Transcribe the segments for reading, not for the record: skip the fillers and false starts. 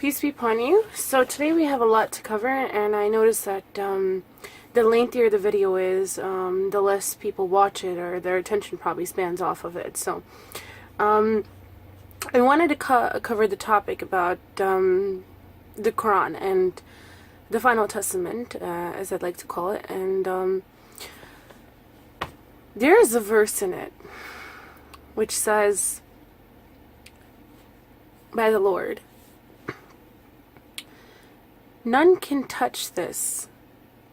Peace be upon you. So today we have a lot to cover, and I noticed that the lengthier the video is, the less people watch it, or their attention probably spans off of it. So I wanted to cover the topic about the Quran and the Final Testament, as I'd like to call it. And there is a verse in it which says, by the Lord, "None can touch this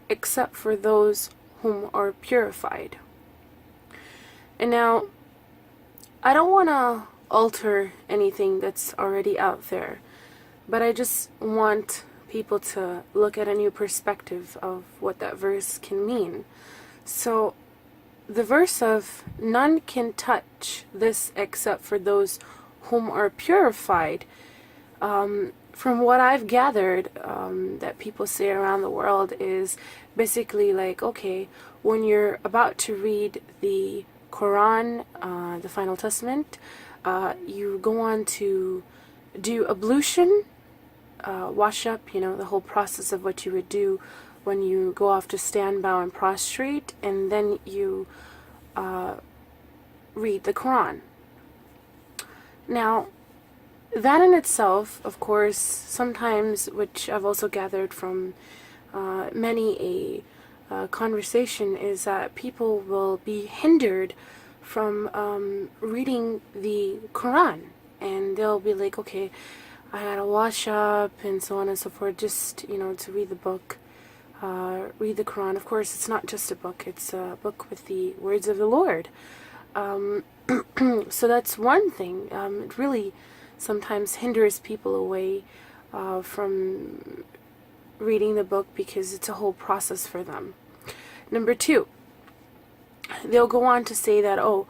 except for those whom are purified." And now, I don't want to alter anything that's already out there, but I just want people to look at a new perspective of what that verse can mean. So, the verse of "none can touch this except for those whom are purified," from what I've gathered, that people say around the world, is basically like, okay, when you're about to read the Quran, the Final Testament, you go on to do ablution, wash up, the whole process of what you would do when you go off to stand, bow, and prostrate, and then you read the Quran. Now, that in itself, of course, sometimes, which I've also gathered from many a conversation, is that people will be hindered from reading the Quran, and they'll be like, okay, I gotta wash up and so on and so forth, just to read the book, read the Quran. Of course, it's not just a book; it's a book with the words of the Lord. So that's one thing. It really sometimes hinders people away from reading the book, because it's a whole process for them. Number two, they'll go on to say that, oh,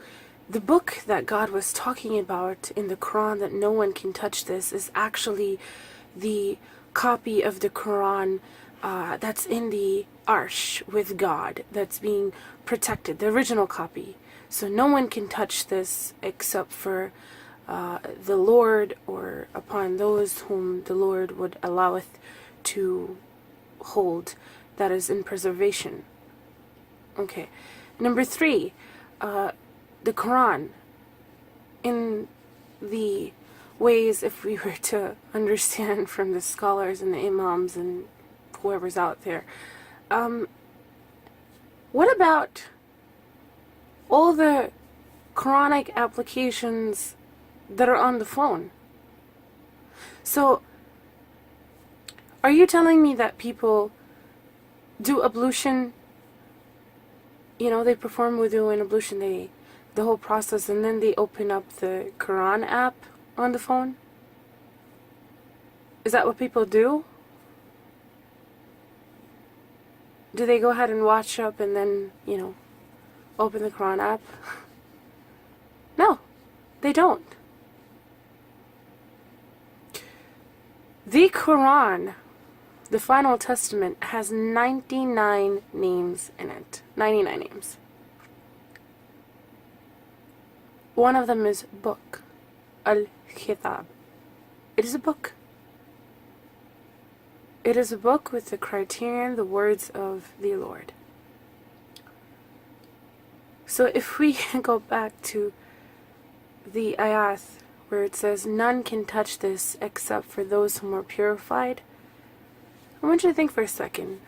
the book that God was talking about in the Quran, that no one can touch this, is actually the copy of the Quran that's in the Arsh with God, that's being protected, the original copy. So no one can touch this except for the Lord, or upon those whom the Lord would alloweth to hold, that is in preservation. Okay. Number three, the Quran, in the ways, if we were to understand from the scholars and the imams and whoever's out there, what about all the Quranic applications that are on the phone? So, are you telling me that people do ablution, they perform wudu and ablution, the whole process, and then they open up the Quran app on the phone? Is that what people do? Do they go ahead and wash up and then, open the Quran app? No, they don't. The Quran, the Final Testament, has 99 names in it. 99 names. One of them is book. Al-Kitab. It is a book. It is a book with the criterion, the words of the Lord. So if we go back to the ayat where it says, "None can touch this except for those whom are purified," I want you to think for a second.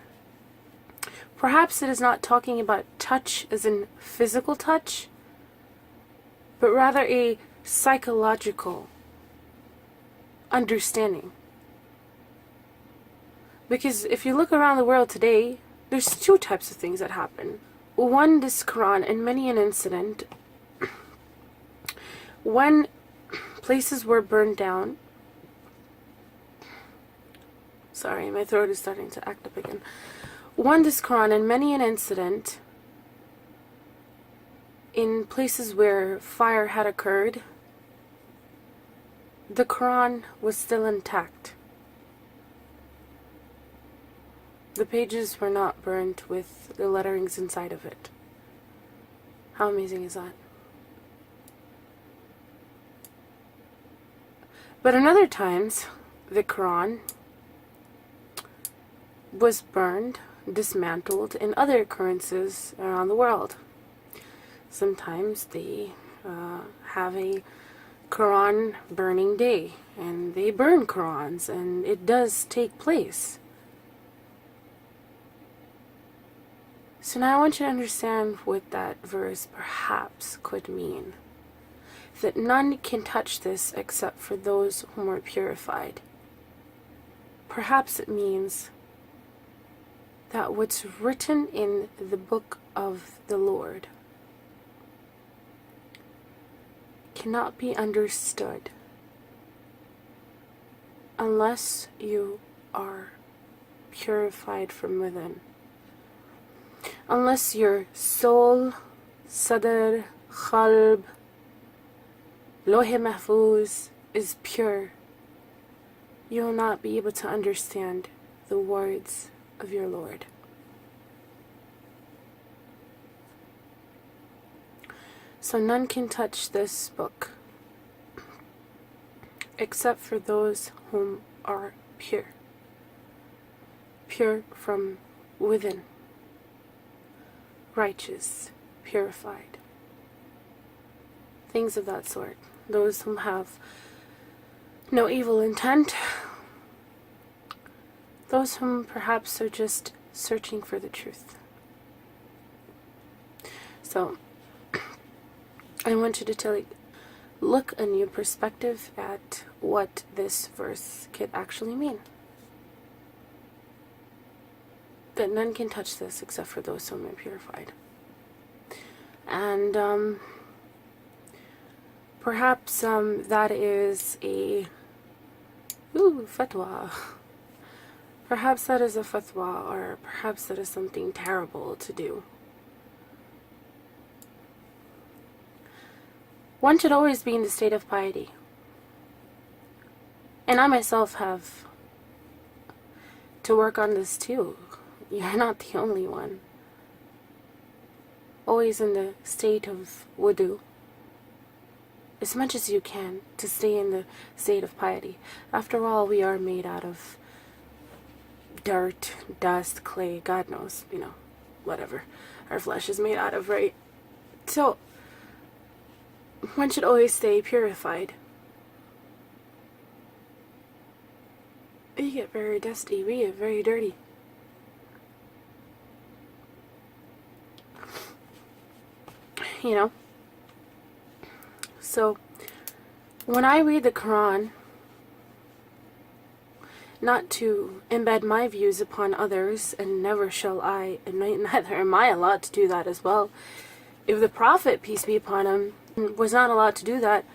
Perhaps it is not talking about touch as in physical touch, but rather a psychological understanding. Because if you look around the world today, there's two types of things that happen. One, this Quran, in many an incident, when places were burned down. Sorry, my throat is starting to act up again. One, this Quran, in many an incident, in places where fire had occurred, the Quran was still intact. The pages were not burnt with the letterings inside of it. How amazing is that? But in other times, the Quran was burned, dismantled in other occurrences around the world. Sometimes they have a Quran burning day, and they burn Qurans, and it does take place. So now I want you to understand what that verse perhaps could mean. That none can touch this except for those whom are purified. Perhaps it means that what's written in the book of the Lord cannot be understood unless you are purified from within. Unless your soul, sadr, qalb, Lawh-e-Mahfuz is pure, you will not be able to understand the words of your Lord. So none can touch this book except for those whom are pure. Pure from within. Righteous, purified. Things of that sort. Those whom have no evil intent. Those whom perhaps are just searching for the truth. So, I want you to look a new perspective at what this verse could actually mean. That none can touch this except for those whom are purified. And perhaps that is a fatwa. Perhaps that is a fatwa, or perhaps that is something terrible to do. One should always be in the state of piety. And I myself have to work on this too. You're not the only one. Always in the state of wudu. As much as you can to stay in the state of piety. After all, we are made out of dirt, dust, clay, God knows, whatever our flesh is made out of, right? So, one should always stay purified. We get very dusty, we get very dirty. So, when I read the Quran, not to embed my views upon others, and never shall I, and neither am I allowed to do that as well. If the Prophet, peace be upon him, was not allowed to do that,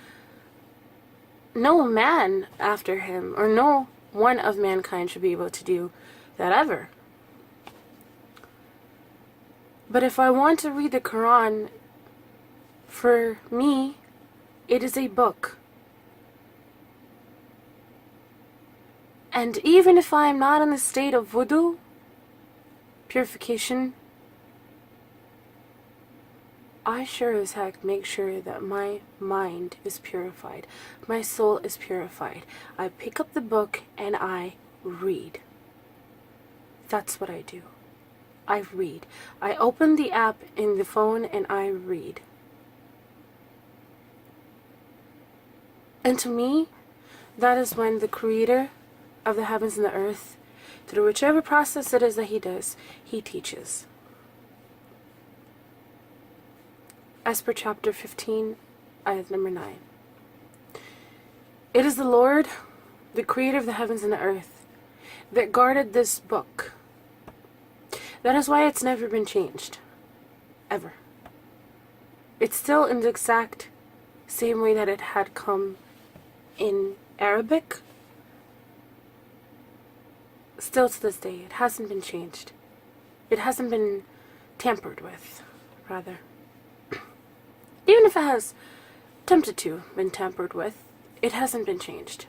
no man after him, or no one of mankind should be able to do that ever. But if I want to read the Quran, for me, it is a book. And even if I am not in the state of wudu, purification, I sure as heck make sure that my mind is purified. My soul is purified. I pick up the book and I read. That's what I do. I read. I open the app in the phone and I read. And to me, that is when the Creator of the heavens and the earth, through whichever process it is that He does, He teaches. As per chapter 15, ayat number 9. It is the Lord, the Creator of the heavens and the earth, that guarded this book. That is why it's never been changed. Ever. It's still in the exact same way that it had come in Arabic. Still to this day, it hasn't been changed. It hasn't been tampered with, rather. Even if it has attempted to been tampered with, it hasn't been changed.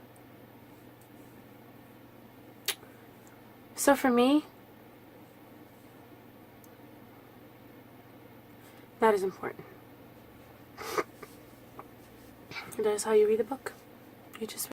So for me, that is important. That is how you read the book. You just read.